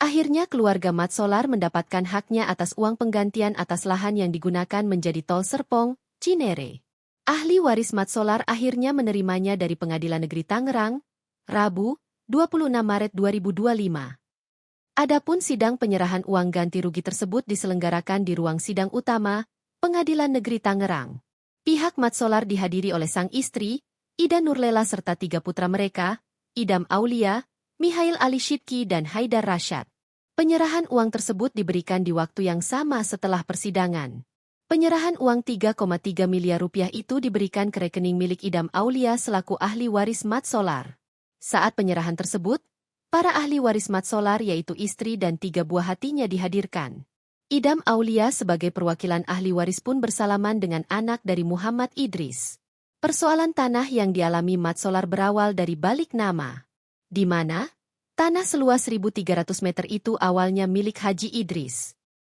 Akhirnya keluarga Mat Solar mendapatkan haknya atas uang penggantian atas lahan yang digunakan menjadi Tol Serpong, Cinere. Ahli waris Mat Solar akhirnya menerimanya dari Pengadilan Negeri Tangerang, Rabu, 26 Maret 2025. Adapun sidang penyerahan uang ganti rugi tersebut diselenggarakan di ruang sidang utama, Pengadilan Negeri Tangerang. Pihak Mat Solar dihadiri oleh sang istri, Ida Nurlela serta 3 putra mereka, Idam Aulia, Mihail Ali Shidki dan Haidar Rasyad. Penyerahan uang tersebut diberikan di waktu yang sama setelah persidangan. Penyerahan uang 3,3 miliar rupiah itu diberikan ke rekening milik Idam Aulia selaku ahli waris Mat Solar. Saat penyerahan tersebut, para ahli waris Mat Solar yaitu istri dan 3 buah hatinya dihadirkan. Idam Aulia sebagai perwakilan ahli waris pun bersalaman dengan anak dari Muhammad Idris. Persoalan tanah yang dialami Mat Solar berawal dari balik nama, di mana tanah seluas 1.300 meter itu awalnya milik Haji Idris.